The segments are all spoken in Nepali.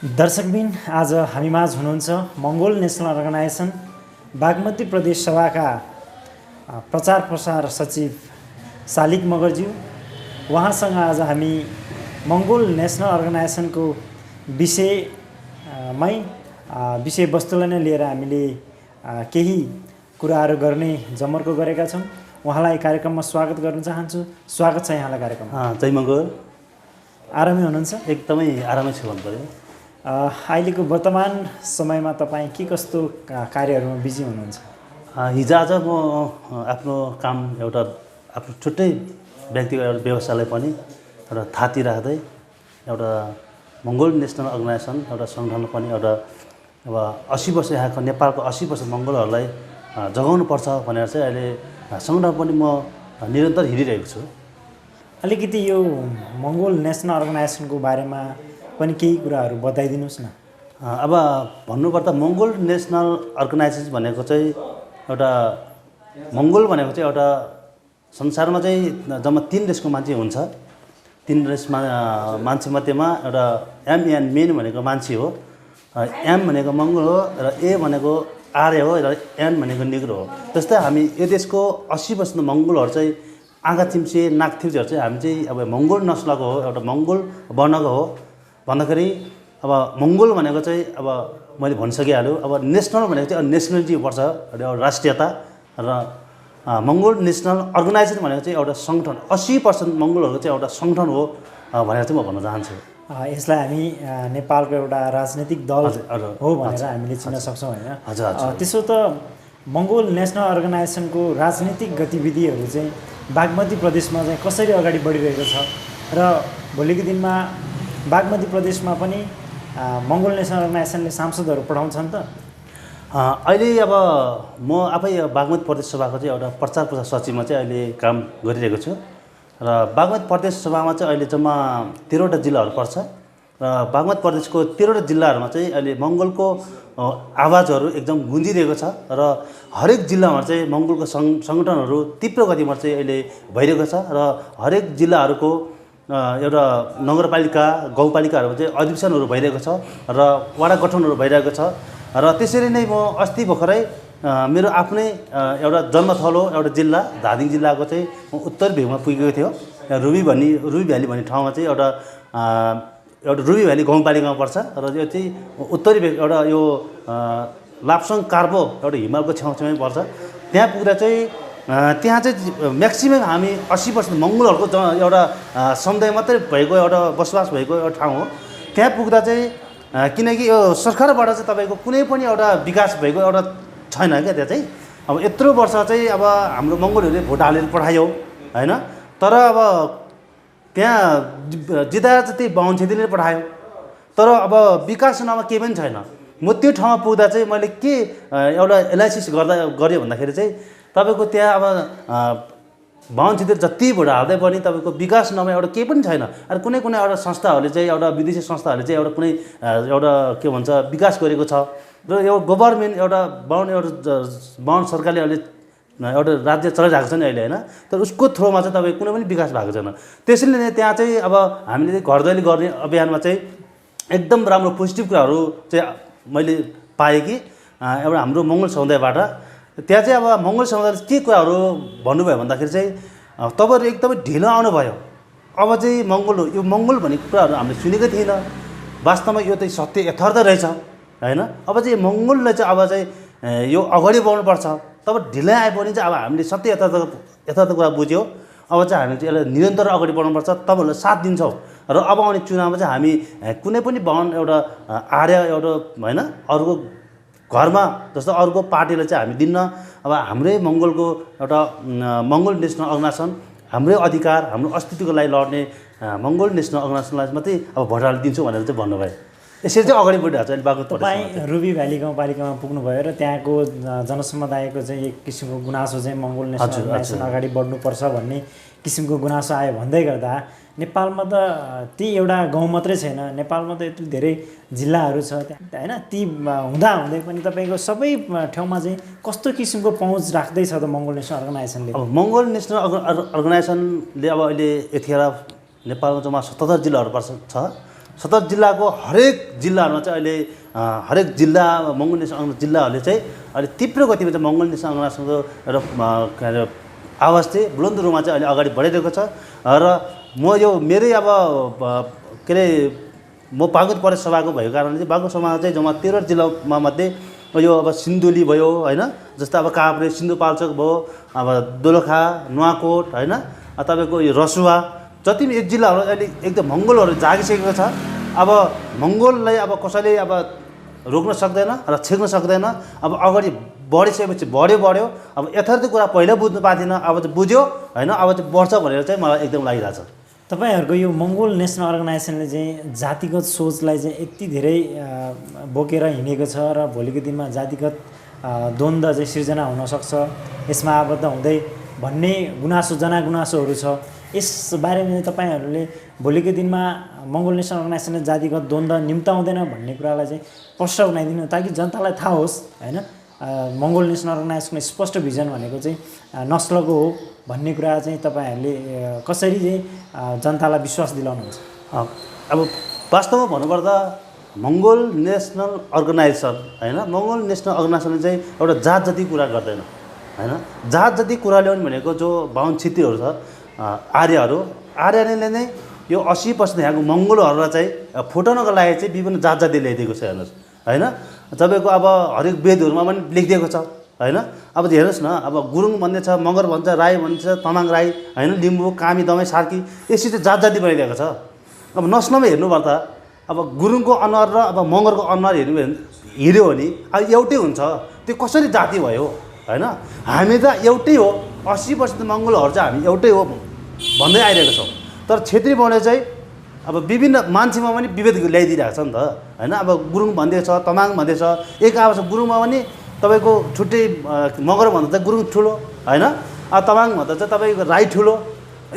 दर्शकबिन आज हामीमाझ हुनुहुन्छ मङ्गोल नेसनल अर्गनाइजेसन बागमती प्रदेश सभाका प्रचार प्रसार सचिव शालिक मगरज्यू। उहाँसँग आज हामी मङ्गोल नेसनल अर्गनाइजेसनको विषयवस्तुलाई नै लिएर हामीले केही कुराहरू गर्ने जमर्को गरेका छौँ। उहाँलाई कार्यक्रममा स्वागत गर्न चाहन्छु। स्वागत छ यहाँलाई कार्यक्रममा। जय मङ्गोल। आरामै हुनुहुन्छ? एकदमै आरामै छु भन्नु पर्यो। अहिलेको वर्तमान समयमा तपाईँ के कस्तो कार्यहरूमा बिजी हुनुहुन्छ? हिजो आज म आफ्नो काम एउटा आफ्नो छुट्टै व्यक्तिगत एउटा व्यवसायलाई पनि एउटा थाती राख्दै एउटा मङ्गोल नेसनल अर्गनाइजेसन एउटा सङ्गठनलाई पनि एउटा अब 80 वर्ष यहाँको नेपालको 80 वर्ष मङ्गोलहरूलाई जगाउनुपर्छ भनेर चाहिँ अहिले सङ्गठन पनि म निरन्तर हिँडिरहेको छु। अलिकति यो मङ्गोल नेसनल अर्गनाइजेसनको बारेमा पनि केही कुराहरू बताइदिनुहोस् न। अब भन्नुपर्दा मङ्गोल नेसनल अर्गनाइजेसन भनेको चाहिँ एउटा मङ्गोल भनेको चाहिँ एउटा संसारमा चाहिँ जम्मा 3 देशको मान्छे हुन्छ। 3 देशमा मान्छेमध्येमा एउटा एम मेन भनेको मान्छे हो, एम भनेको मङ्गोल हो र ए भनेको आर्य हो र एन भनेको निग्रो हो। जस्तै हामी यो देशको 80 वर्ष मङ्गोलहरू चाहिँ आँखा चिम्से नाक थिप्सेहरू चाहिँ हामी चाहिँ अब मङ्गोल नस्लको हो, एउटा मङ्गोल वर्णको हो भन्दाखेरि अब मङ्गोल भनेको चाहिँ अब मैले भनिसकिहालेँ। अब नेसनल भनेको चाहिँ नेसनलिटी पर्छ, एउटा राष्ट्रियता, र मङ्गोल नेसनल अर्गनाइजेसन भनेको चाहिँ एउटा सङ्गठन। 80% मङ्गोलहरूको चाहिँ एउटा सङ्गठन हो भनेर चाहिँ म भन्न चाहन्छु। यसलाई हामी नेपालको एउटा राजनीतिक दल हो भनेर हामीले चिन्न सक्छौँ होइन? हजुर। त्यसो त मङ्गोल नेसनल अर्गनाइजेसनको राजनीतिक गतिविधिहरू चाहिँ बागमती प्रदेशमा चाहिँ कसरी अगाडि बढिरहेको छ र भोलिको दिनमा बागमती प्रदेशमा पनि मङ्गोल नेसनल अर्गनाइजेसनले सांसदहरू पठाउँछन् त? अहिले अब म आफै बागमती प्रदेश सभाको चाहिँ एउटा प्रचार प्रसार सचिवमा चाहिँ अहिले काम गरिरहेको छु र बागमती प्रदेश सभामा चाहिँ अहिले जम्मा 13वटा जिल्लाहरू पर्छ र बागमती प्रदेशको 13वटा जिल्लाहरूमा चाहिँ अहिले मङ्गोलको आवाजहरू एकदम गुन्जिरहेको छ र हरेक जिल्लामा चाहिँ मङ्गोलको सङ्गठनहरू तीव्र गतिमा चाहिँ अहिले भइरहेको छ र हरेक जिल्लाहरूको एउटा नगरपालिका गाउँपालिकाहरूमा चाहिँ अधिवेशनहरू भइरहेको छ र वडा गठनहरू भइरहेको छ र त्यसरी नै म अस्ति भर्खरै मेरो आफ्नै एउटा जन्मथलो एउटा जिल्ला धादिङ जिल्लाको चाहिँ उत्तर भेगमा पुगेको थियो। रुबी भ्याली भन्ने ठाउँमा चाहिँ एउटा रुबी भ्याली गाउँपालिकामा पर्छ र यो चाहिँ उत्तरी भेग एउटा यो लाप्सङ कार्बो एउटा हिमालको छेउछाउमै पर्छ। त्यहाँ पुग्दा चाहिँ त्यहाँ चाहिँ म्याक्सिमम् हामी 80% मङ्गोलहरूको एउटा समुदाय मात्रै भएको एउटा बसोबास भएको एउटा ठाउँ हो। त्यहाँ पुग्दा चाहिँ किनकि यो सरकारबाट चाहिँ तपाईँको कुनै पनि एउटा विकास भएको एउटा छैन क्या। त्यहाँ चाहिँ अब यत्रो वर्ष चाहिँ अब हाम्रो मङ्गोलहरूले भोट हालेर पठायो होइन, तर अब त्यहाँ जिताएर चाहिँ त्यही बाहुन छेत्रीले पठायो, तर अब विकास नाममा केही पनि छैन। म त्यो ठाउँमा पुग्दा चाहिँ मैले के एउटा एनालाइसिस गरेँ भन्दाखेरि चाहिँ तपाईँको त्यहाँ अब बाहुन छेत्री जति भोट हाल्दै पनि तपाईँको विकास नाममा एउटा केही पनि छैन। अनि कुनै एउटा संस्थाहरूले चाहिँ एउटा विदेशी संस्थाहरूले चाहिँ एउटा कुनै एउटा के भन्छ विकास गरेको छ र यो गभर्मेन्ट एउटा बाहुन सरकारले अहिले एउटा राज्य चलाइरहेको छ नि अहिले होइन, तर उसको थ्रोमा चाहिँ तपाईँ कुनै पनि विकास भएको छैन। त्यसैले नै त्यहाँ चाहिँ अब हामीले घर दैलो गर्ने अभियानमा चाहिँ एकदम राम्रो पोजिटिभ कुराहरू चाहिँ मैले पाएँ कि एउटा हाम्रो मङ्गोल समुदायबाट। त्यहाँ चाहिँ अब मङ्गोल समुदायले के कुराहरू भन्नुभयो भन्दाखेरि चाहिँ तपाईँहरू एकदमै ढिलो आउनुभयो। अब चाहिँ यो मङ्गोल भन्ने कुराहरू हामीले सुनेकै थिएन, वास्तवमा यो चाहिँ सत्य यथार्थ रहेछ होइन। अब चाहिँ मङ्गोलले चाहिँ अब चाहिँ यो अगाडि बढ्नुपर्छ। तब ढिलै आए पनि चाहिँ अब हामीले सत्य यथार्थ कुरा बुझ्यो। अब चाहिँ हामीले चाहिँ यसलाई निरन्तर अगाडि बढ्नुपर्छ, तपाईँहरूलाई साथ दिन्छौँ र अब आउने चुनावमा चाहिँ हामी कुनै पनि बाहुन एउटा आर्य एउटा होइन अरूको घरमा जस्तो अर्को पार्टीलाई चाहिँ हामी दिन्न। अब हाम्रै मङ्गोलको एउटा मङ्गोल नेसनल अर्गनाइजेसन हाम्रै अधिकार हाम्रो अस्तित्वको लागि लड्ने मङ्गोल नेसनल अर्गनाइजेसनलाई मात्रै अब भोट हाल्न दिन्छु भनेर चाहिँ भन्नुभयो। यसरी चाहिँ अगाडि बढिरहेको छ अहिले बागमती प्रदेशमा। तपाईँ रुबी भ्याली गाउँपालिकामा पुग्नुभयो र त्यहाँको जनसमुदायको चाहिँ एक किसिमको गुनासो चाहिँ मङ्गोल नेसनल अर्गनाइजेसन अगाडि बढ्नुपर्छ भन्ने किसिमको गुनासो आयो भन्दै गर्दा नेपालमा त ती एउटा गाउँ मात्रै छैन, नेपालमा त यति धेरै जिल्लाहरू छ त्यहाँ होइन। ती हुँदाहुँदै पनि तपाईँको सबै ठाउँमा चाहिँ कस्तो किसिमको पहुँच राख्दैछ त मङ्गोल नेसनल अर्गनाइजेसनले? अब मङ्गोल नेसनल अर्गनाइजेसनले अब अहिले यतिखेर नेपालमा जम्मा 77 जिल्लाहरू पर्छ छ 17 जिल्लाको हरेक जिल्लाहरूमा चाहिँ अहिले हरेक जिल्ला मङ्गोल नेसनल जिल्लाहरूले चाहिँ अहिले तीव्र गतिमा चाहिँ मङ्गोल नेसनल अर्गनाइजेसनको एउटा आवाज चाहिँ बुलन्द रूपमा चाहिँ अहिले अगाडि बढिरहेको छ। र म यो मेरै अब के अरे म बागमती प्रदेश सभाको भएको कारणले चाहिँ बागमती सभामा चाहिँ जम्मा 13 जिल्लामा मध्ये यो अब सिन्धुली भयो होइन, जस्तो अब काभ्रे सिन्धुपाल्चोक भयो, अब दोलखा नुवाकोट होइन, तपाईँको यो रसुवा जति पनि यो जिल्लाहरू अहिले एकदम मङ्गोलहरू जागिसकेको छ। अब मङ्गोललाई अब कसैले अब रोक्न सक्दैन र छेक्न सक्दैन। अब अगाडि बढिसकेपछि बढ्यो। अब यथार्थ कुरा पहिला बुझ्नु पाएको थिएन, अब चाहिँ बुझ्यो होइन, अब चाहिँ बढ्छ भनेर चाहिँ मलाई एकदम लागिरहेछ। तपाईँहरूको यो मङ्गोल नेसनल अर्गनाइजेसनले चाहिँ जातिगत सोचलाई चाहिँ यति धेरै बोकेर हिँडेको छ र भोलिको दिनमा जातिगत द्वन्द्व चाहिँ सिर्जना हुनसक्छ यसमा आबद्ध हुँदै भन्ने जनगुनासोहरू छ। यस बारेमा तपाईँहरूले भोलिको दिनमा मङ्गोल नेसनल अर्गनाइजेसनले जातिगत द्वन्द्व निम्ताउँदैन भन्ने कुरालाई चाहिँ प्रश्न बनाइदिनु, ताकि जनतालाई थाहा होस् होइन मङ्गोल नेसनल अर्गनाइजेसनको स्पष्ट भिजन भनेको चाहिँ नस्लको हो भन्ने कुरा चाहिँ तपाईँहरूले कसरी चाहिँ जनतालाई विश्वास दिलाउनुहुन्छ? अब वास्तवमा भन्नुपर्दा मङ्गोल नेसनल अर्गनाइजेसन होइन, मङ्गोल नेसनल अर्गनाइजेसनले चाहिँ एउटा जात जति कुरा गर्दैन होइन। जात जति कुरा ल्याउने भनेको जो बाहुन छेत्रीहरू छ आर्यले नै यो 80% यहाँको मङ्गोलहरूलाई चाहिँ फुटाउनको लागि चाहिँ विभिन्न जात जाति ल्याइदिएको छ हेर्नुहोस् होइन। तपाईँको अब हरेक वेदहरूमा पनि लेखिदिएको छ होइन। अब हेर्नुहोस् न, अब गुरुङ भन्ने छ, मगर भन्छ, राई भन्छ, तमाङ राई होइन, लिम्बू कामी दमाई सार्की यसरी चाहिँ जात जाति बनाइदिएको छ। अब नस्लमा हेर्नुपर्दा अब गुरुङको अनुहार र अब मगरको अनुहार हेऱ्यो भने अब एउटै हुन्छ, त्यो कसरी जाति भयो होइन। हामी त एउटै हो, 80% मङ्गोलहरू चाहिँ हामी एउटै हो भन्दै आइरहेको छौँ। तर छेत्री बाहुनले चाहिँ अब विभिन्न मान्छेमा पनि विभेद ल्याइदिइरहेको छ नि त होइन। अब गुरुङ भन्दैछ, तमाङ भन्दैछ, एक आवाज गुरुङमा पनि तपाईँको छुट्टै मगर भन्दा चाहिँ गुरुङ ठुलो होइन, तमाङ भन्दा चाहिँ तपाईँको राई ठुलो।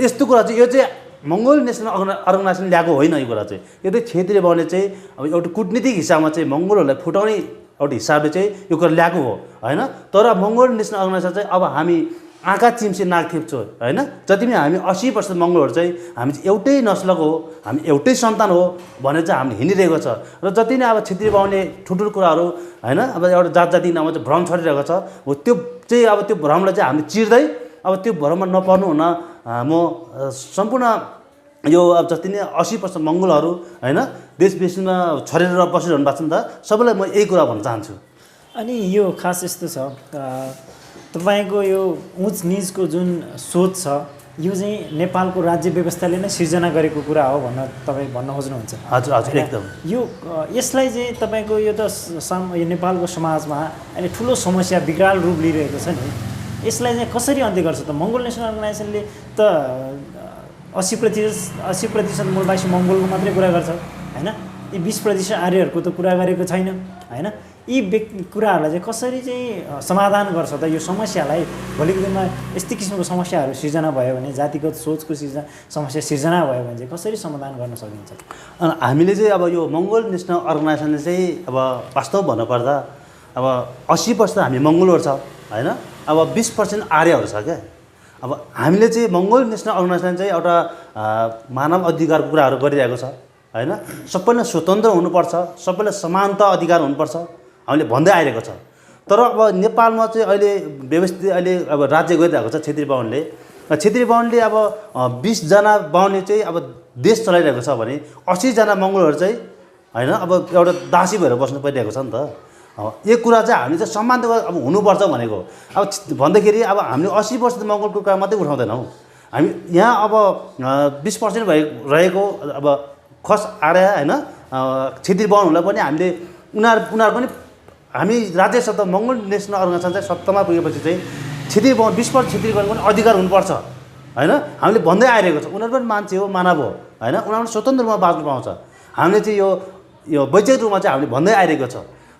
यस्तो कुरा चाहिँ यो चाहिँ मङ्गोल नेसनल अर्गनाइजेसन ल्याएको होइन। यो कुरा चाहिँ यो चाहिँ छेत्री बाहुनले चाहिँ अब एउटा कुटनीतिक हिसाबमा चाहिँ मङ्गोलहरूलाई फुटाउने एउटा हिसाबले चाहिँ यो कुरा ल्याएको हो होइन। तर मङ्गोल नेसनल अर्गनाइजेसन चाहिँ अब हामी आँखा चिम्से नाक थिप्छौँ होइन। जति पनि हामी 80% मङ्गोलहरू चाहिँ हामी चाहिँ एउटै नस्लको हो, हामी एउटै सन्तान हो भनेर चाहिँ हामीले हिँडिरहेको छ। र जति नै अब छेत्री बाहुनले ठुल्ठुलो कुराहरू होइन अब एउटा जात जाति नाममा चाहिँ भ्रम छरिरहेको छ, हो त्यो चाहिँ अब त्यो भ्रमलाई चाहिँ हामीले चिर्दै अब त्यो भ्रममा नपर्नु हुन म सम्पूर्ण यो अब जति नै 80% मङ्गोलहरू होइन देश विदेशमा छरेर बसिरहनु भएको छ नि त, सबैलाई म यही कुरा भन्न चाहन्छु। अनि यो खास यस्तो छ तपाईँको यो उच निचको जुन सोच छ यो चाहिँ नेपालको राज्य व्यवस्थाले नै सिर्जना गरेको कुरा हो तपाईँ भन्न खोज्नुहुन्छ? हजुर हजुर एकदम। यो यसलाई चाहिँ तपाईँको यो त यो नेपालको समाजमा अहिले ठुलो समस्या विकराल रूप लिइरहेको छ नि, यसलाई चाहिँ कसरी अन्त्य गर्छ त? मङ्गोल नेसनल अर्गनाइजेसनले त 80% मूलवासी मङ्गोलको मात्रै कुरा गर्छ होइन, यी 20% आर्यहरूको त कुरा गरेको छैन होइन। यी कुराहरूलाई चाहिँ कसरी चाहिँ समाधान गर्छ त यो समस्यालाई? भोलिको दिनमा यस्तै किसिमको समस्याहरू सिर्जना भयो भने, जातिगत सोचको समस्या सिर्जना भयो भने चाहिँ कसरी समाधान गर्न सकिन्छ? हामीले चाहिँ अब यो मङ्गोल नेसनल अर्गनाइजेसनले चाहिँ अब वास्तव भन्नुपर्दा अब 80% हामी मङ्गोलहरू छ होइन, अब 20% आर्यहरू छ क्या। अब हामीले चाहिँ मङ्गोल नेसनल अर्गनाइजेसन चाहिँ एउटा मानव अधिकारको कुराहरू गरिरहेको छ होइन। सबैलाई स्वतन्त्र हुनुपर्छ, सबैलाई समानता अधिकार हुनुपर्छ हामीले भन्दै आइरहेको छ। तर अब नेपालमा चाहिँ अहिले व्यवस्थित अहिले अब राज्य गरिरहेको छ छेत्री बाहुनले। छेत्री बाहुनले अब 20 जना बाहुनले चाहिँ अब देश चलाइरहेको छ भने 80 जना मङ्गोलहरू चाहिँ होइन अब एउटा दासी भएर बस्नु परिरहेको छ नि त। यो कुरा चाहिँ हामीले चाहिँ सम्मान अब हुनुपर्छ भनेको। अब भन्दाखेरि अब हामीले 80% मङ्गोलको कुरा मात्रै उठाउँदैनौँ हामी। यहाँ अब 20% रहेको अब खस आर्य होइन छेत्री बाहुनहरूलाई पनि हामीले उनीहरू पनि हामी राज्य सत्ता मङ्गोल नेसनल अर्गनाइजेसन चाहिँ सत्तामा पुगेपछि चाहिँ छेत्री बाहुन 20% छेत्री बाहुन पनि अधिकार हुनुपर्छ होइन हामीले भन्दै आइरहेको छ। उनीहरू पनि मान्छे हो, मानव हो होइन, उनीहरू पनि स्वतन्त्र रूपमा बाँच्नु पाउँछ। हामीले चाहिँ यो वैचारिक रूपमा चाहिँ हामीले भन्दै आइरहेको छ।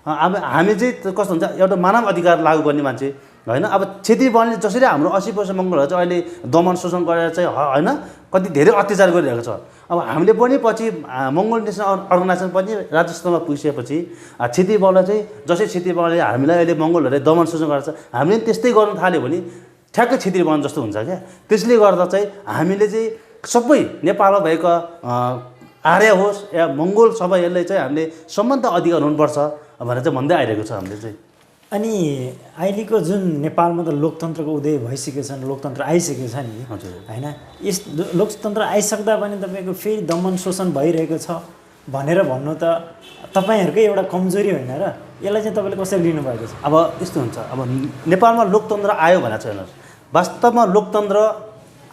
अब हामी चाहिँ कस्तो हुन्छ एउटा मानव अधिकार लागू गर्ने मान्छे होइन। अब छेत्री बाहुनले जसरी हाम्रो 80% मङ्गोलहरू चाहिँ अहिले दमन शोषण गरेर चाहिँ होइन कति धेरै अत्याचार गरिरहेको छ। अब हामीले पनि पछि मङ्गोल नेसनल अर्गनाइजेसन पनि राज्य स्तरमा पुगिसकेपछि छेत्री बाहुनलाई चाहिँ जसरी छेत्री बाहुनले हामीलाई अहिले मङ्गोलहरूले दमन शोषण गर्छ हामीले पनि त्यस्तै गर्न थाल्यो भने ठ्याक्कै छेत्री बाहुन जस्तो हुन्छ क्या। त्यसले गर्दा चाहिँ हामीले चाहिँ सबै नेपालमा भएका आर्य होस् या मङ्गोल सबै यसले चाहिँ हामीले सम्बन्ध अधिकार हुनुपर्छ भनेर चाहिँ भन्दै आइरहेको छ हामीले चाहिँ। अनि अहिलेको जुन नेपालमा त लोकतन्त्रको उदय भइसकेको छ, लोकतन्त्र आइसकेको छ नि होइन, यस लोकतन्त्र आइसक्दा पनि तपाईँको फेरि दमन शोषण भइरहेको छ भनेर भन्नु त तपाईँहरूकै एउटा कमजोरी होइन र? यसलाई चाहिँ तपाईँले कसरी लिनुभएको छ? अब यस्तो हुन्छ, अब नेपालमा लोकतन्त्र आयो भनेको छैन, वास्तवमा लोकतन्त्र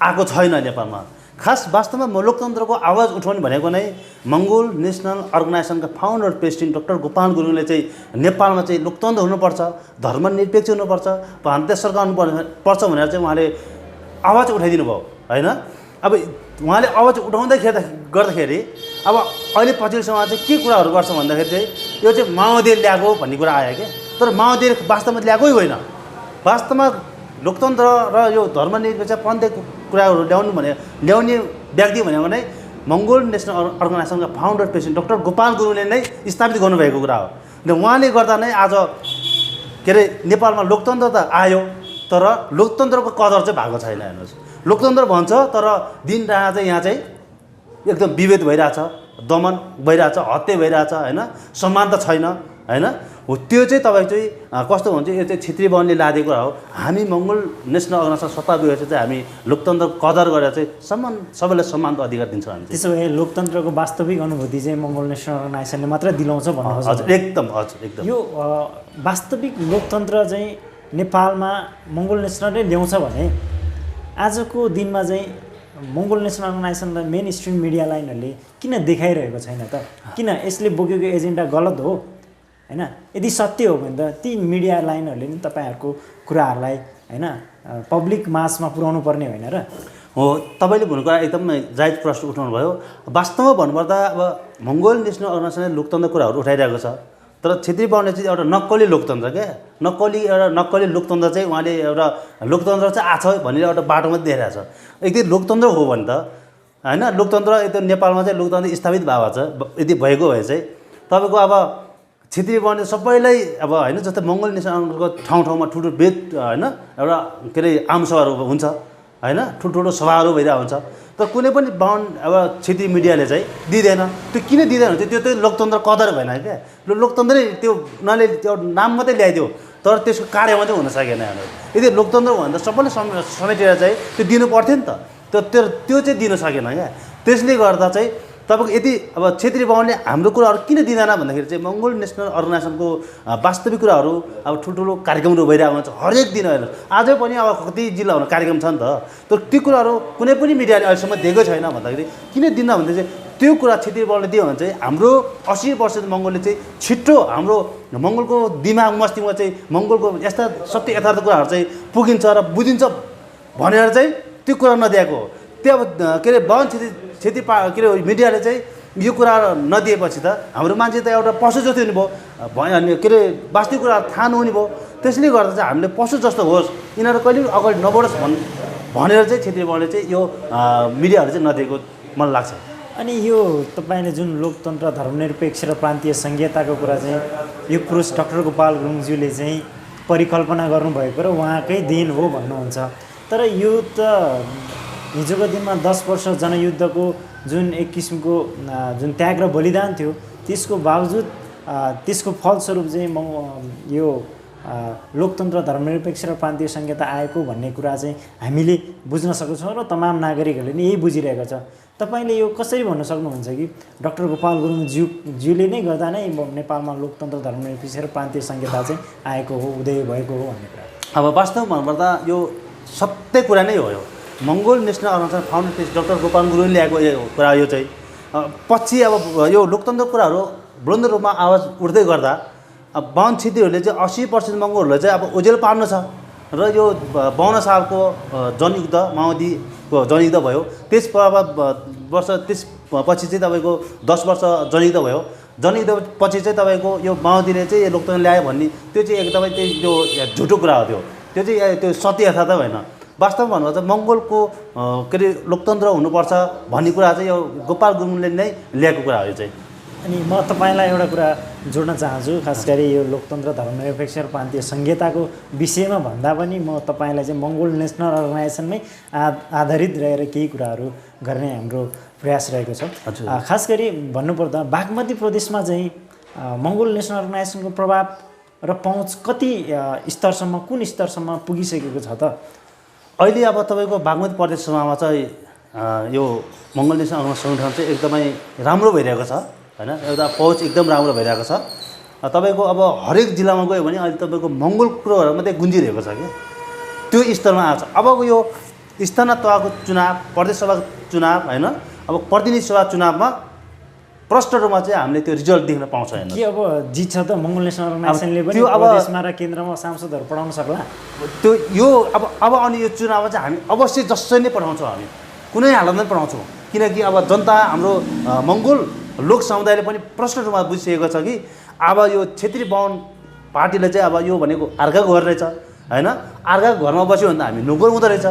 आएको छैन नेपालमा। खास वास्तवमा लोकतन्त्रको आवाज उठाउने भनेको नै मङ्गोल नेसनल अर्गनाइजेसनका फाउन्डर प्रेसिडेन्ट डाक्टर गोपाल गुरुङले चाहिँ नेपालमा चाहिँ लोकतन्त्र हुनुपर्छ, धर्मनिरपेक्ष हुनुपर्छ, भारतीय सरकार हुनुपर्छ भनेर चाहिँ उहाँले आवाज उठाइदिनु भयो होइन। अब उहाँले आवाज गर्दाखेरि अब अहिले पछिल्लो समयमा चाहिँ के कुराहरू गर्छ भन्दाखेरि चाहिँ यो चाहिँ माओवादीले ल्याएको भन्ने कुरा आयो क्या। तर माओवादीले वास्तवमा ल्याएकै होइन। वास्तवमा लोकतन्त्र र यो धर्मनिरपेक्ष पन्थीको कुराहरू ल्याउने व्यक्ति भनेको नै मङ्गोल नेसनल अर्गनाइजेसनका फाउन्डर प्रेसिडेन्ट डाक्टर गोपाल गुरुङले नै स्थापित गर्नुभएको कुरा हो। र उहाँले गर्दा नै आज के अरे नेपालमा लोकतन्त्र त आयो, तर लोकतन्त्रको कदर चाहिँ भएको छैन। हेर्नुहोस्, लोकतन्त्र भन्छ तर दिन रात चाहिँ यहाँ चाहिँ एकदम विभेद भइरहेछ, दमन भइरहेछ, हत्या भइरहेछ होइन, समानता छैन होइन। हो त्यो चाहिँ तपाईँ चाहिँ कस्तो हुन्छ, यो चाहिँ क्षेत्रीय बाहुनले लादेको कुरा हो। हामी मङ्गोल नेसनल अर्गनाइजेसन सत्ता गएपछि चाहिँ हामी लोकतन्त्र कदर गरेर चाहिँ सबैलाई समानको अधिकार दिन्छौँ हामी। त्यसो भए लोकतन्त्रको वास्तविक अनुभूति चाहिँ मङ्गोल नेसनल अर्गनाइजेसनले मात्रै दिलाउँछ भन्नुहुन्छ? हजुर एकदम, हजुर एकदम। यो वास्तविक लोकतन्त्र चाहिँ नेपालमा मङ्गोल नेसनलले ल्याउँछ भने आजको दिनमा चाहिँ मङ्गोल नेसनल अर्गनाइजेसनलाई मेन स्ट्रिम मिडिया लाइनहरूले किन देखाइरहेको छैन त? किन यसले बोकेको एजेन्डा गलत हो होइन? यदि सत्य हो भने त ती मिडिया लाइनहरूले नि तपाईँहरूको कुराहरूलाई होइन पब्लिक मासमा पुर्याउनु पर्ने होइन र? हो, तपाईँले भन्नु कुरा एकदमै जायज प्रश्न उठाउनु भयो। वास्तवमा भन्नुपर्दा अब मङ्गोल नेसनल अर्गनाइजेसनले लोकतन्त्र कुराहरू उठाइरहेको छ, तर क्षेत्रीय बाहुनले चाहिँ एउटा नक्कली लोकतन्त्र क्या, नक्कली लोकतन्त्र चाहिँ उहाँले एउटा लोकतन्त्र चाहिँ आछ भनेर एउटा बाटोमा देखाइरहेको छ। यदि लोकतन्त्र हो भने त होइन, लोकतन्त्र एकदम नेपालमा चाहिँ लोकतन्त्र स्थापित भएको छ, यदि भएको भए चाहिँ तपाईँको अब क्षेत्रीय बाहुनले सबैलाई अब होइन, जस्तै मङ्गोल नेसनलको ठाउँमा ठुल्ठुलो भेद होइन एउटा के अरे आमसभाहरू हुन्छ होइन, ठुल्ठुलो सभाहरू भइरहेको हुन्छ, तर कुनै पनि बाहुन अब क्षेत्रीय मिडियाले चाहिँ दिँदैन। त्यो किन दिँदैन भने त्यो चाहिँ लोकतन्त्र कदर भएन क्या। लोकतन्त्रै त्यो उनीहरूले त्यो नाम मात्रै ल्याइदियो, तर त्यसको कार्यमा चाहिँ हुन सकेन। यदि लोकतन्त्र हो भने त सबैले समेटेर चाहिँ त्यो दिनु पर्थ्यो नि त, त्यो चाहिँ दिन सकेन क्या। त्यसले गर्दा चाहिँ तपाईँको यदि अब क्षेत्रीय बाहुनले हाम्रो कुराहरू किन दिँदैन भन्दाखेरि चाहिँ मङ्गोल नेसनल अर्गनाइजेसनको वास्तविक कुराहरू अब ठुल्ठुलो कार्यक्रमहरू भइरहेको हुन्छ हरेक दिन। होइन, अझै पनि अब कति जिल्लाहरू कार्यक्रम छ नि त, तर त्यो कुराहरू कुनै पनि मिडियाले अहिलेसम्म दिएको छैन भन्दाखेरि किन दिन्न भन्दा चाहिँ त्यो कुरा क्षेत्रीय बाहुनले दियो भने चाहिँ हाम्रो 80% मङ्गोलले चाहिँ छिट्टो हाम्रो मङ्गोलको दिमाग मस्तिमा चाहिँ मङ्गोलको यस्ता सत्य यथार्थ कुराहरू चाहिँ पुगिन्छ र बुझिन्छ भनेर चाहिँ त्यो कुरा नदिएको हो। त्यो अब के अरे बाहुन क्षेत्रीय के अरे मिडियाले चाहिँ यो कुरा नदिएपछि त हाम्रो मान्छे त एउटा पशु जस्तो हुने भयो, अनि के अरे वास्तविक कुरा थाहा नहुने भयो। त्यसले गर्दा चाहिँ हामीले पशु जस्तो होस्, यिनीहरू कहिले अगाडि नबढोस् भनेर चाहिँ क्षेत्रीय बाहुनले चाहिँ यो मिडियाहरू चाहिँ नदिएको मलाई लाग्छ। अनि यो तपाईँले जुन लोकतन्त्र धर्मनिरपेक्ष र प्रान्तीय संहिताको कुरा चाहिँ यो पुरुष डाक्टर गोपाल गुरुङज्यूले चाहिँ परिकल्पना गर्नुभएको र उहाँकै देन हो भन्नुहुन्छ। तर यो त हिजोको दिनमा 10 वर्ष जनयुद्धको जुन एक किसिमको जुन त्याग र बलिदान थियो, त्यसको बावजुद त्यसको फलस्वरूप चाहिँ यो लोकतन्त्र धर्मनिरपेक्ष र प्रान्तीय संहिता आएको भन्ने कुरा चाहिँ हामीले बुझ्न सक्छौँ र तमाम नागरिकहरूले नि यही बुझिरहेको छ। तपाईँले यो कसरी भन्न सक्नुहुन्छ कि डाक्टर गोपाल गुरुङज्यूले नै गर्दा नै नेपालमा लोकतन्त्र धर्मनिरपेक्ष र प्रान्तीय संहिता चाहिँ आएको हो, उदय भएको हो भन्ने कुरा? अब वास्तवमा भन्नुपर्दा यो सत्य कुरा नै हो। यो Mongol National Organisation founder president doctor Gopal गुरुङले ल्याएको कुरा यो चाहिँ पछि अब यो लोकतन्त्र कुराहरू बुलन्द रूपमा आवाज उठ्दै गर्दा अब बाहुन क्षेत्रीहरूले चाहिँ 80% मङ्गोलहरूले चाहिँ अब ओझेल पार्नु छ। र यो 52 सालको जनयुद्ध माओवादीको जनयुद्ध भयो, त्यस वर्ष त्यसपछि चाहिँ तपाईँको 10 वर्ष जनयुद्ध भयो। जनयुद्ध पछि चाहिँ तपाईँको यो माओवादीले चाहिँ यो लोकतन्त्र ल्यायो भन्ने त्यो चाहिँ एकदमै त्यो झुटो कुरा हो। त्यो चाहिँ त्यो सत्य यथार्थ होइन। वास्तवमा भन्नुपर्दा मङ्गोलको के अरे लोकतन्त्र हुनुपर्छ भन्ने कुरा चाहिँ यो गोपाल गुरुङले नै ल्याएको कुरा हो। यो चाहिँ अनि म तपाईँलाई एउटा कुरा जोड्न चाहन्छु, खास गरी यो लोकतन्त्र धर्मनिरपेक्ष र प्रान्तीय संहिताको विषयमा भन्दा पनि म तपाईँलाई चाहिँ मङ्गोल नेसनल अर्गनाइजेसनमै आधारित रहेर केही कुराहरू गर्ने हाम्रो प्रयास रहेको छ। खास गरी भन्नुपर्दा बागमती प्रदेशमा चाहिँ मङ्गोल नेसनल अर्गनाइजेसनको प्रभाव र पहुँच कति स्तरसम्म, कुन स्तरसम्म पुगिसकेको छ त? अहिले अब तपाईँको बागमती प्रदेश सभामा चाहिँ यो मङ्गोल नेसनल अर्गनाइजेसन सङ्गठन चाहिँ एकदमै राम्रो भइरहेको छ हैन, एउटा पहुँच एकदम राम्रो भइरहेको छ। तपाईँको अब हरेक जिल्लामा गयो भने अहिले तपाईँको मङ्गोल कुरोहरू मात्रै गुन्जिरहेको छ कि त्यो स्तरमा आएको छ। अबको यो स्थानीय तहको चुनाव, प्रदेश सभाको चुनाव हैन, अब प्रतिनिधि सभा चुनावमा प्रष्ट रूपमा चाहिँ हामीले त्यो रिजल्ट देख्न पाउँछ हैन। के अब जित्छ त मङ्गोल नेसनल अर्गनाइजेसनले पनि प्रदेशमा र केन्द्रमा सांसदहरू पठाउन सक्ला? त्यो यो अब आउने यो चुनावमा चाहिँ हामी अवश्य जसरी नै पठाउँछौँ, हामी कुनै हालतमा पनि पठाउँछौँ, किनकि अब जनता हाम्रो मङ्गोल लोक समुदायले पनि प्रष्ट रूपमा बुझिसकेको छ कि अब यो क्षेत्रीय बाहुन पार्टीले चाहिँ अब यो भनेको अर्काको घर रहेछ हैन, अर्काको घरमा बस्यो भने त हामी नोकर हुँदो रहेछ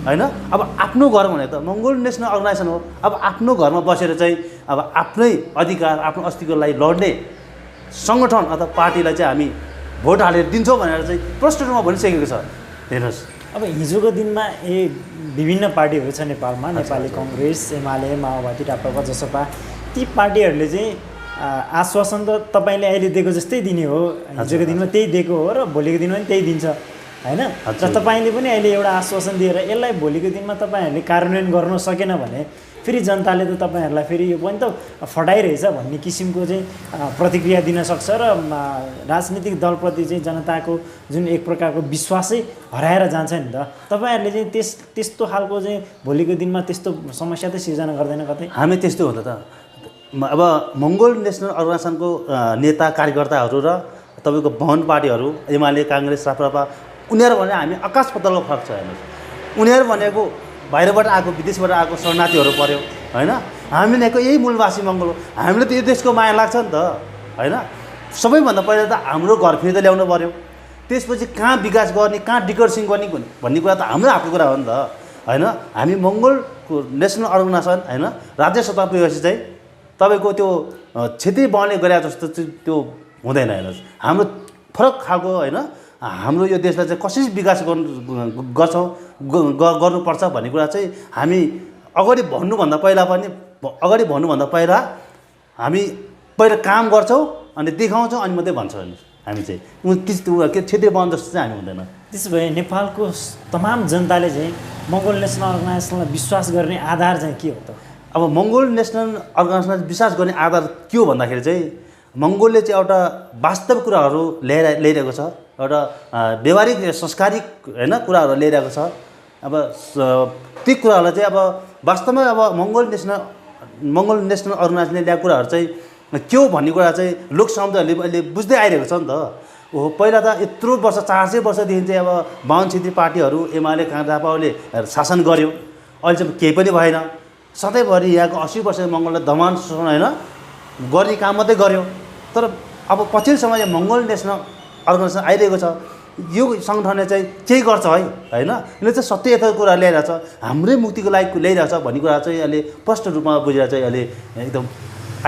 हैन। अब आफ्नो घर भने त मङ्गोल नेसनल अर्गनाइजेसन हो। अब आफ्नो घरमा बसेर चाहिँ अब आफ्नै अधिकार, आफ्नो अस्तित्वको लागि लड्ने सङ्गठन अथवा पार्टीलाई चाहिँ हामी भोट हालेर दिन्छौँ भनेर चाहिँ प्रष्ट रूपमा भनिसकेको छ। हेर्नुहोस्, अब हिजोको दिनमा विभिन्न पार्टीहरू छ नेपालमा, नेपाली कङ्ग्रेस, एमाले, माओवादी, राप्रपा, जसपा, ती पार्टीहरूले चाहिँ आश्वासन त तपाईँले अहिले दिएको जस्तै दिने हो, हिजोको दिनमा त्यही दिएको हो र भोलिको दिनमा पनि त्यही दिन्छ हैन। र तपाईँले पनि अहिले एउटा आश्वासन दिएर यसलाई भोलिको दिनमा तपाईँहरूले कार्यान्वयन गर्न सकेन भने फेरि जनताले त तपाईँहरूलाई फेरि यो पनि त फटाइरहेछ भन्ने किसिमको चाहिँ प्रतिक्रिया दिन सक्छ र राजनीतिक दलप्रति चाहिँ जनताको जुन एक प्रकारको विश्वासै हराएर जान्छ नि त। तपाईँहरूले चाहिँ त्यस्तो खालको चाहिँ भोलिको दिनमा त्यस्तो समस्या त सिर्जना गर्दैन कतै? हामी त्यस्तो हो त। अब मङ्गोल नेसनल अर्गनाइजेसनको नेता कार्यकर्ताहरू र तपाईँको वामन पार्टीहरू एमाले, काङ्ग्रेस, राप्रपा, उनीहरू भने हामी आकाश पातालको फरक छ। हेर्नुहोस्, उनीहरू भनेको बाहिरबाट आएको, विदेशबाट आएको शरणार्थीहरू पर्यो हैन, हामी भनेको यही मूलवासी मङ्गोल हो। हामीले त यो देशको माया लाग्छ नि त हैन। सबैभन्दा पहिला त हाम्रो घर फिर्ता ल्याउनु पर्यो, त्यसपछि कहाँ विकास गर्ने, कहाँ डिकर्सिङ गर्ने भन्ने कुरा त हाम्रो हातको कुरा हो नि त हैन। हामी मङ्गोलको नेसनल अर्गनाइजेसन हैन राज्य सत्ता पुगेपछि चाहिँ तपाईँको त्यो क्षेत्रीय बाहुनले गरे जस्तो चाहिँ त्यो हुँदैन। हेर्नुहोस्, हाम्रो फरक खालको हैन, हाम्रो यो देशलाई चाहिँ कसरी विकास गर्नुपर्छ भन्ने कुरा चाहिँ हामी अगाडि भन्नुभन्दा पहिला हामी पहिला काम गर्छौँ अनि देखाउँछौँ अनि मात्रै भन्छौँ। हामी चाहिँ के क्षेत्रीय बाहुन जस्तो चाहिँ हामी हुँदैन। त्यसो भए नेपालको तमाम जनताले चाहिँ मङ्गोल नेसनल अर्गनाइजेसनलाई विश्वास गर्ने आधार चाहिँ के हो त? अब मङ्गोल नेसनल अर्गनाइजेसनलाई विश्वास गर्ने आधार के हो भन्दाखेरि चाहिँ मङ्गोलले चाहिँ एउटा वास्तविक कुराहरू ल्याइरहेको छ, एउटा व्यवहारिक संस्कारिक हैन कुराहरू ल्याइरहेको छ। अब ती कुराहरूलाई चाहिँ अब वास्तवमा अब मङ्गोल नेसनल अर्गनाइजेसनले ल्याएको कुराहरू चाहिँ के हो भन्ने कुरा चाहिँ लोक समुदायहरूले अहिले बुझ्दै आइरहेको छ नि त। ओहो, पहिला त यत्रो वर्ष 400 वर्षदेखि चाहिँ अब बाहुन क्षेत्रीय पार्टीहरू एमाले, काङ्ग्रेसले शासन गर्यो, अहिले चाहिँ केही पनि भएन। सधैँभरि यहाँको 80 वर्ष मङ्गोलले दमन शोषण हैन गर्ने काम मात्रै गर्यो। तर अब पछिल्लो समय मङ्गोल नेसनल अर्गनाइजेसन आइरहेको छ, यो सङ्गठनले चाहिँ केही गर्छ है हैन, यसले चाहिँ सत्य यथार्थ कुरा ल्याइरहेको छ, हाम्रै मुक्तिको लागि ल्याइरहेको छ भन्ने कुरा चाहिँ अहिले स्पष्ट रूपमा बुझेर चाहिँ अहिले एकदम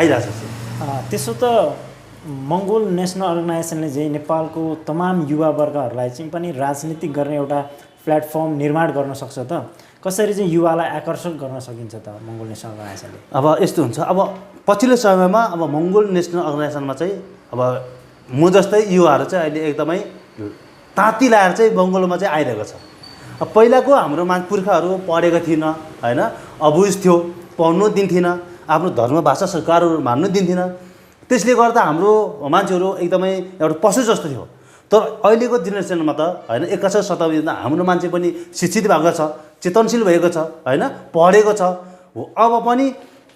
आइरहेको छ। त्यसो त मङ्गोल नेसनल अर्गनाइजेसनले चाहिँ नेपालको तमाम युवावर्गहरूलाई चाहिँ पनि राजनीतिक गर्ने एउटा प्लेटफर्म निर्माण गर्न सक्छ त? कसरी चाहिँ युवालाई आकर्षक गर्न सकिन्छ त मङ्गोल नेसनल अर्गनाइजेसनले? अब यस्तो हुन्छ, अब पछिल्लो समयमा अब मङ्गोल नेसनल अर्गनाइजेसनमा चाहिँ अब म जस्तै युवाहरू चाहिँ अहिले एकदमै ताती लाएर चाहिँ मङ्गोलमा चाहिँ आइरहेको छ। अब पहिलाको हाम्रो पुर्खाहरू पढेको थिएन हैन, अबुझ थियो, पढ्नु दिन्थेन, आफ्नो धर्म भाषा संस्कारहरू मान्नु दिन्थेन। त्यसले गर्दा हाम्रो मान्छेहरू एकदमै एउटा पशु जस्तो थियो। तर अहिलेको जेनेरेसनमा त हैन 21औं शताब्दीमा हाम्रो मान्छे पनि शिक्षित भएको छ, चेतनशील भएको छ हैन, पढेको छ। अब पनि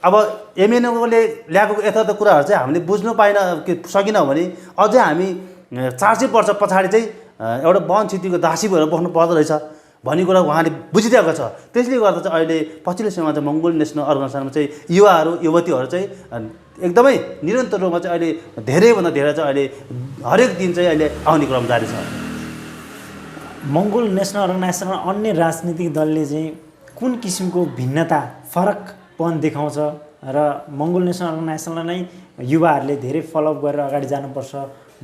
अब एमएनओले ल्याएको यथार्थ कुराहरू चाहिँ हामीले बुझ्नु सकिन भने अझै हामी 400 वर्ष पछाडि चाहिँ एउटा वन क्षेत्रीको दासी भएर बस्नु पर्दो रहेछ भन्ने कुरा उहाँले बुझिरहेको छ। त्यसले गर्दा चाहिँ अहिले पछिल्लो समयमा चाहिँ मङ्गोल नेसनल अर्गनाइजेसनमा चाहिँ युवाहरू युवतीहरू चाहिँ एकदमै निरन्तर रूपमा चाहिँ अहिले धेरैभन्दा धेरै चाहिँ अहिले हरेक दिन चाहिँ अहिले आउने क्रम जारी छ। मङ्गोल नेसनल अर्गनाइजेसनमा अन्य राजनीतिक दलले चाहिँ कुन किसिमको भिन्नता, फरकपन देखाउँछ र मङ्गोल नेसनल अर्गनाइजेसनलाई नै युवाहरूले धेरै फलोअप गरेर अगाडि जानुपर्छ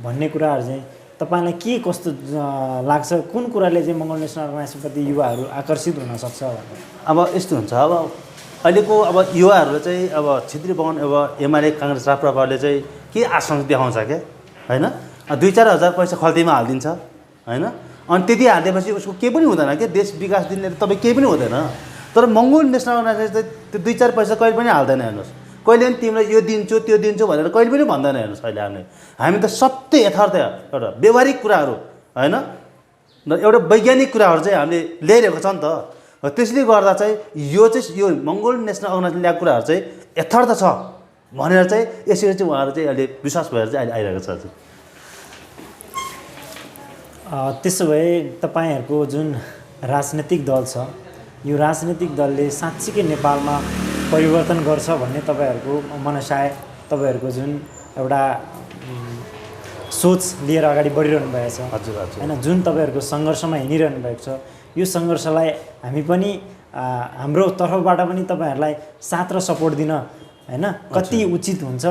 भन्ने कुराहरू चाहिँ तपाईँलाई के कस्तो लाग्छ? कुन कुराले चाहिँ मङ्गोल नेसनल अर्गनाइजेसनप्रति युवाहरू आकर्षित हुनसक्छ भनेर? अब यस्तो हुन्छ, अब अहिलेको अब युवाहरूले चाहिँ अब क्षेत्रीय बाहुन अब एमाले काङ्ग्रेस राप्रपाले चाहिँ के आशंका देखाउँछ क्या होइन? 2-4 हजार पैसा खल्तीमा हालिदिन्छ होइन, अनि त्यति हालिदिएपछि उसको केही पनि हुँदैन क्या, देश विकास दिने तपाईँ केही पनि हुँदैन। तर मङ्गोल नेसनल अर्गनाइजेसन चाहिँ त्यो 2-4 पैसा कहिले पनि हाल्दैन। हेर्नुहोस्, कहिले पनि तिमीलाई यो दिन्छु त्यो दिन्छु भनेर कहिले पनि भन्दैन। हेर्नुहोस् अहिले हामी त सत्य यथार्थ एउटा व्यवहारिक कुराहरू होइन, एउटा वैज्ञानिक कुराहरू चाहिँ हामीले ल्याइरहेको छ नि त। त्यसले गर्दा चाहिँ यो मङ्गोल नेसनल अर्गनाइजेसनले ल्याएको कुराहरू चाहिँ यथार्थ छ भनेर चाहिँ यसरी चाहिँ उहाँहरू चाहिँ अहिले विश्वास भएर चाहिँ अहिले आइरहेको छ। त्यसो भए तपाईँहरूको जुन राजनीतिक दल छ, यो राजनीतिक दलले साँच्चीकै नेपालमा परिवर्तन गर्छ भन्ने तपाईँहरूको मनसाय, तपाईँहरूको जुन एउटा सोच लिएर अगाडि बढिरहनु भएको छ होइन, जुन तपाईँहरूको सङ्घर्षमा हिँडिरहनु भएको छ, यो सङ्घर्षलाई हामी पनि हाम्रो तर्फबाट पनि तपाईँहरूलाई साथ र सपोर्ट दिन होइन कति उचित हुन्छ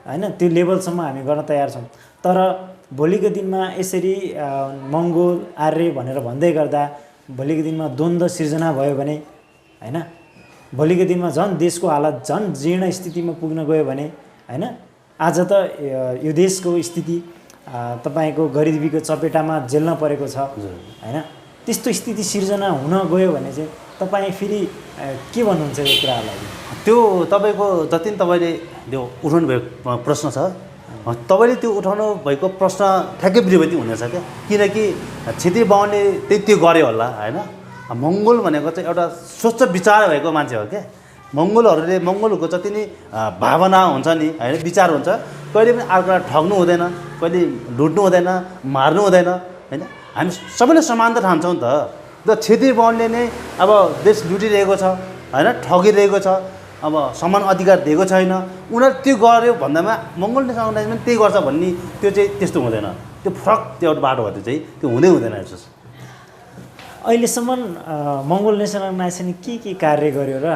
होइन, त्यो लेभलसम्म हामी गर्न तयार छौँ। तर भोलिको दिनमा यसरी मङ्गोल आर्य भनेर भन्दै गर्दा भोलिको दिनमा द्वन्द्व सिर्जना भयो भने होइन, भोलिको दिनमा झन् देशको हालत झन् जीर्ण स्थितिमा पुग्न गयो भने होइन, आज त यो देशको स्थिति तपाईँको गरिबीको चपेटामा झेल्न परेको छ होइन, त्यस्तो स्थिति सिर्जना हुन गयो भने चाहिँ तपाईँ फेरि के भन्नुहुन्छ यो कुराहरूलाई? त्यो तपाईँको जति तपाईँले त्यो उठाउनु भएको प्रश्न छ, तपाईँले त्यो उठाउनु भएको प्रश्न ठ्याक्कै विरोधी हुनेछ क्या, किनकि क्षेत्रीय बाहुनले त्यो गर्यो होला होइन। मङ्गोल भनेको चाहिँ एउटा स्वच्छ विचार भएको मान्छे हो क्या। मङ्गोलहरूको जति नै भावना हुन्छ नि होइन, विचार हुन्छ, कहिले पनि अर्कोलाई ठग्नु हुँदैन, कहिले लुट्नु हुँदैन, मार्नु हुँदैन होइन। हामी सबैले समानता ठान्छौँ नि त। क्षेत्रीय बाहुनले नै अब देश लुटिरहेको छ होइन, ठगिरहेको छ, अब समान अधिकार दिएको छैन, उनीहरू त्यो गर्यो भन्दामा मङ्गोल नेसनल अर्गनाइजेसन त्यही गर्छ भन्ने त्यो चाहिँ त्यस्तो हुँदैन। त्यो फरक त्यो एउटा बाटो भयो, त्यो हुँदै हुँदैन। हेर्नुहोस् अहिलेसम्म मङ्गोल नेसनल अर्गनाइजेसनले के कार्य गर्यो र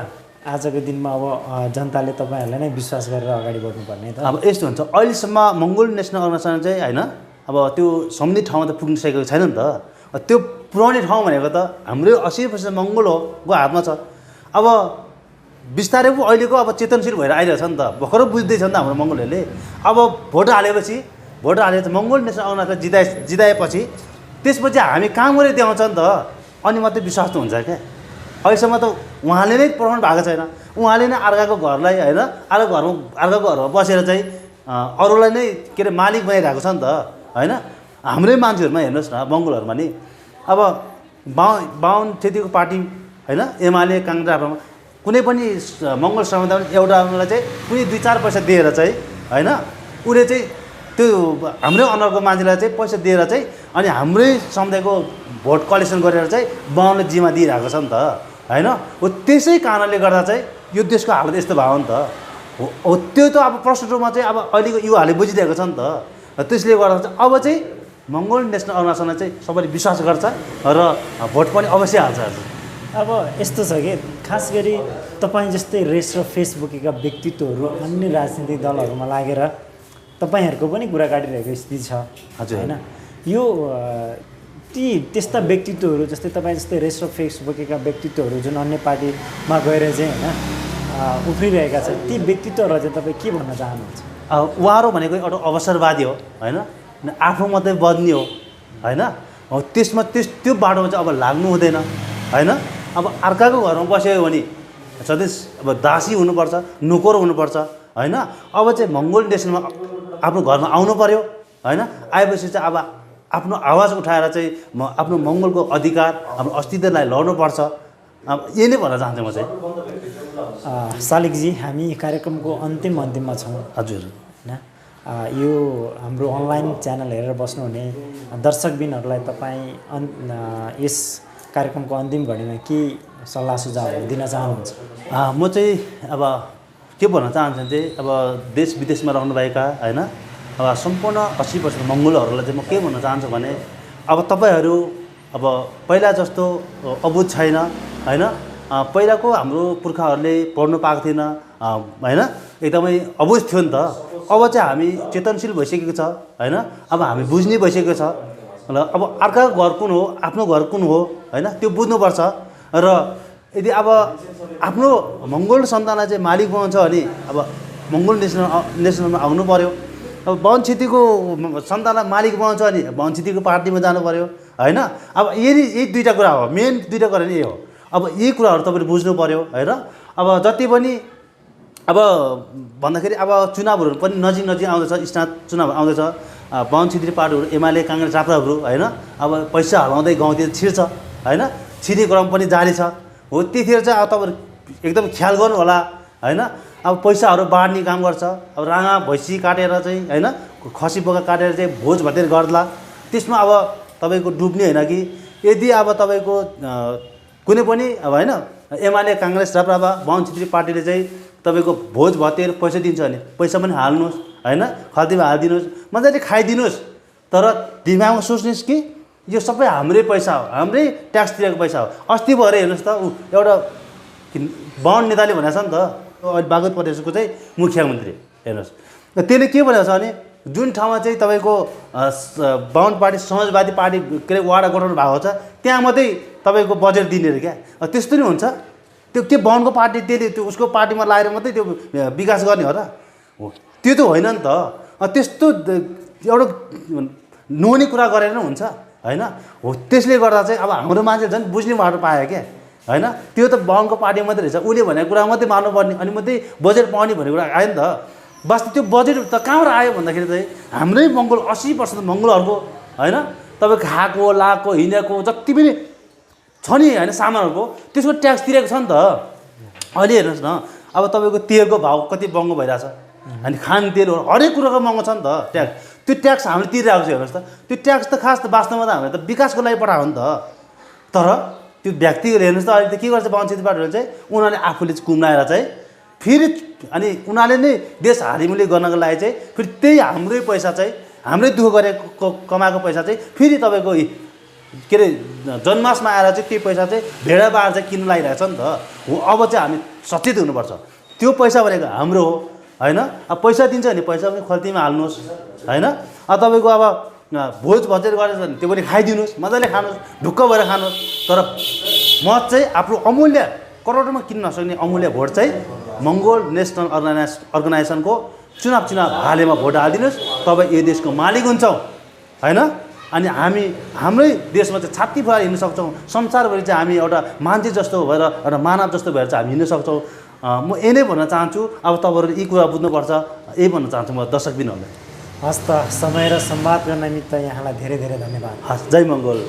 आजको दिनमा अब जनताले तपाईँहरूलाई नै विश्वास गरेर अगाडि बढ्नुपर्ने त? अब यस्तो हुन्छ, अहिलेसम्म मङ्गोल नेसनल अर्गनाइजेसन चाहिँ होइन अब त्यो सम्बन्धित ठाउँमा त पुग्न सकेको छैन नि त। त्यो पुर्याउने ठाउँ भनेको त हाम्रो 80% मङ्गोलको हातमा छ। अब बिस्तारै पो अहिलेको अब चेतनशील भएर आइरहेको छ नि त, भर्खर बुझ्दैछ नि त हाम्रो मङ्गोलहरूले। अब भोट हालेपछि मङ्गोल नेसनल अर्गनाइजेसन जिताएपछि त्यसपछि हामी काम गरेर देखाउँछ नि त, अनि मात्रै विश्वास त हुन्छ क्या। अहिलेसम्म त उहाँले नै पठाउनु भएको छैन, उहाँले नै अर्काको घरलाई होइन अर्काको घरमा बसेर चाहिँ अरूलाई नै के अरे मालिक बनाइरहेको छ नि त होइन। हाम्रै मान्छेहरूमा हेर्नुहोस् न, मङ्गोलहरूमा नि अब बाहुन क्षेत्रीको पार्टी होइन, एमाले काङ्ग्रेसमा कुनै पनि मङ्गोल समुदायमा एउटालाई चाहिँ कुनै 2-4 पैसा दिएर चाहिँ होइन, उसले चाहिँ त्यो हाम्रै अनुहारको मान्छेलाई चाहिँ पैसा दिएर चाहिँ अनि हाम्रै समुदायको भोट कलेक्सन गरेर चाहिँ बाहुनले जिम्मा दिइरहेको छ नि त होइन। हो त्यसै कारणले गर्दा चाहिँ यो देशको हालत यस्तो भयो नि त। हो त्यो त अब प्रश्न रूपमा चाहिँ अब अहिलेको युवाहरूले बुझिरहेको छ नि त। त्यसले गर्दा चाहिँ अब चाहिँ मङ्गोल नेसनल अर्गनाइजेसनलाई चाहिँ सबैले विश्वास गर्छ र भोट पनि अवश्य हाल्छ। अब यस्तो छ कि खास गरी तपाईँ जस्तै रेस र फेस बोकेका व्यक्तित्वहरू अन्य राजनीतिक दलहरूमा लागेर तपाईँहरूको पनि कुरा काटिरहेको स्थिति छ होइन। यो त्यस्ता व्यक्तित्वहरू जस्तै तपाईँ जस्तै रेस र फेस बोकेका व्यक्तित्वहरू जुन अन्य पार्टीमा गएर चाहिँ होइन उफ्रिरहेका छन्, ती व्यक्तित्वहरूलाई चाहिँ तपाईँ के भन्न चाहनुहुन्छ? उहाँहरू भनेको एउटा अवसरवादी हो होइन, आफू मात्रै बद्ने हो होइन। त्यसमा त्यो बाटोमा चाहिँ अब लाग्नु हुँदैन होइन। अब अर्काको घरमा बस्यो भने सधैँ अब दासी हुनुपर्छ, नोकर हुनुपर्छ होइन। अब चाहिँ मङ्गोल नेसनमा आफ्नो घरमा आउनु पर्यो होइन। आएपछि चाहिँ अब आफ्नो आवाज उठाएर चाहिँ आफ्नो मङ्गोलको अधिकार, आफ्नो अस्तित्वलाई लड्नुपर्छ। अब यही नै भन्न चाहन्छु म चाहिँ। शालिकजी, हामी कार्यक्रमको अन्तिममा छौँ। हजुर होइन, यो हाम्रो अनलाइन च्यानल हेरेर बस्नुहुने दर्शकबिनहरूलाई तपाईँ यस कार्यक्रमको अन्तिम घडीमा के सल्लाह सुझावहरू दिन चाहनुहुन्छ? म चाहिँ अब के भन्न चाहन्छु चाहिँ अब देश विदेशमा रहनुभएका होइन अब सम्पूर्ण 80% मङ्गोलहरूलाई चाहिँ म के भन्न चाहन्छु भने अब तपाईँहरू अब पहिला जस्तो अबुझ छैन होइन। पहिलाको हाम्रो पुर्खाहरूले पढ्नु पाएको थिएन, होइन एकदमै अबुझ थियो नि त। अब चाहिँ हामी चेतनशील भइसकेको छ होइन। अब हामी बुझ्ने भइसकेको छ र अब अर्काको घर कुन हो आफ्नो घर कुन हो होइन त्यो बुझ्नुपर्छ। र यदि अब आफ्नो मङ्गोल सन्तानलाई चाहिँ मालिक बनाउँछ भने अब मङ्गोल नेसनलमा आउनु पऱ्यो। अब वन क्षतिको सन्तानलाई मालिक बनाउँछ भने वन क्षतिको पार्टीमा जानु पऱ्यो होइन। अब यही दुईवटा कुरा हो, मेन दुईवटा कुरा नै यही हो। अब यही कुराहरू तपाईँले बुझ्नु पऱ्यो होइन। अब जति पनि अब भन्दाखेरि अब चुनावहरू पनि नजिक आउँदैछ, स्टार चुनाव आउँदैछ। वन क्षत्रिय पार्टीहरू एमाले काङ्ग्रेस राप्रहरू होइन अब पैसा हलाउँदै गाउँतिर छिर्छ होइन। छिर्ने क्रम पनि जारी छ हो। त्यतिखेर चाहिँ अब तपाईँहरू एकदम ख्याल गर्नु होला होइन। अब पैसाहरू बाँड्ने काम गर्छ। अब राँगा भैँसी काटेर चाहिँ होइन खसी बोका काटेर चाहिँ भोज भतेर गर्ला। त्यसमा अब तपाईँको डुब्ने होइन कि यदि अब तपाईँको कुनै पनि अब होइन एमाले काङ्ग्रेस राप्रपा वन क्षत्रिय पार्टीले चाहिँ तपाईँको भोज भतेर पैसा दिन्छ भने पैसा पनि हाल्नुहोस् होइन, खल्तीमा हालिदिनुहोस्, मजाले खाइदिनुहोस्। तर दिमागमा सोच्नुहोस् कि यो सबै हाम्रै पैसा हो, हाम्रै ट्याक्स तिरेको पैसा हो। अस्ति भएर हेर्नुहोस् त एउटा वन नेताले भनेको छ नि त अहिले बागमती प्रदेशको चाहिँ मुख्यमन्त्री हेर्नुहोस् त्यसले के भनेको छ भने जुन ठाउँमा चाहिँ तपाईँको बाहुन पार्टी समाजवादी पार्टी के अरे वाडा गठन भएको छ त्यहाँ मात्रै तपाईँको बजेट दिने रे क्या। त्यस्तो नि हुन्छ त्यो के बाहुनको पार्टी त्यसले त्यो उसको पार्टीमा लाएर मात्रै त्यो विकास गर्ने हो र? हो त्यो त होइन नि त। त्यस्तो एउटा नहुने कुरा गरेर नै हुन्छ होइन। हो त्यसले गर्दा चाहिँ अब हाम्रो मान्छे झन् बुझ्ने बाटो पायो क्या होइन। त्यो त बाहुनको पार्टी मात्रै रहेछ, उसले भनेको कुरा मात्रै मान्नुपर्ने अनि मात्रै बजेट पाउने भन्ने कुरा आयो नि त। वास्तव त्यो बजेट त कहाँबाट आयो भन्दाखेरि चाहिँ हाम्रै मङ्गोल 80% मङ्गोलहरूको होइन तपाईँ खाएको लाएको हिँडेको जति पनि छ नि होइन सामानहरूको त्यसको ट्याक्स तिरेको छ नि त। अहिले हेर्नुहोस् न अब तपाईँको तेलको भाउ कति महँगो भइरहेछ अनि खानतेलहरू हरेक कुरोको महँगो छ नि त ट्याक्स। त्यो ट्याक्स हामीले तिरिरहेको छ हेर्नुहोस् त। त्यो ट्याक्स त खास त वास्तवमा त हामीले त विकासको लागि पठाएको नि त। तर त्यो व्यक्तिले हेर्नुहोस् त अहिले त के गर्छ वन क्षत्रिय पार्टीहरूले चाहिँ उनीहरूले आफूले कुम्लाएर चाहिँ फेरि अनि उनीहरूले नै देश हारिमुली गर्नको लागि चाहिँ फेरि त्यही हाम्रै पैसा चाहिँ हाम्रै दुःख गरेको कमाएको पैसा चाहिँ फेरि तपाईँको के अरे जन्मासमा आएर चाहिँ त्यो पैसा चाहिँ भेडा बार चाहिँ किन्नु लागिरहेछ नि त। हो अब चाहिँ हामी सचेत हुनुपर्छ। त्यो पैसा भनेको हाम्रो हो होइन। अब पैसा दिन्छ भने पैसा पनि खल्तीमा हाल्नुहोस् होइन। अब तपाईँको अब भोज भतेर गरेछ भने त्यो पनि खाइदिनुहोस्, मजाले खानुहोस्, ढुक्क भएर खानुहोस्। तर म चाहिँ आफ्नो अमूल्य करोडमा किन्न नसक्ने अमूल्य भोट चाहिँ मङ्गोल नेसनल अर्गनाइजेसनको चुनाव हालेमा भोट हालिदिनुहोस्। तपाईँ यो देशको मालिक हुन्छौँ होइन। अनि हामी हाम्रै देशमा चाहिँ छाती फुलाएर हिँड्न सक्छौँ। संसारभरि चाहिँ हामी एउटा मान्छे जस्तो भएर एउटा मानव जस्तो भएर चाहिँ हामी हिँड्न सक्छौँ। म यही नै भन्न चाहन्छु। अब तपाईँहरू यी कुरा बुझ्नुपर्छ यही भन्न चाहन्छु म दर्शकबिनहरूलाई। हस् त समय र संवाद गर्न निमित्त यहाँलाई धेरै धेरै धन्यवाद। हस् जय मङ्गोल।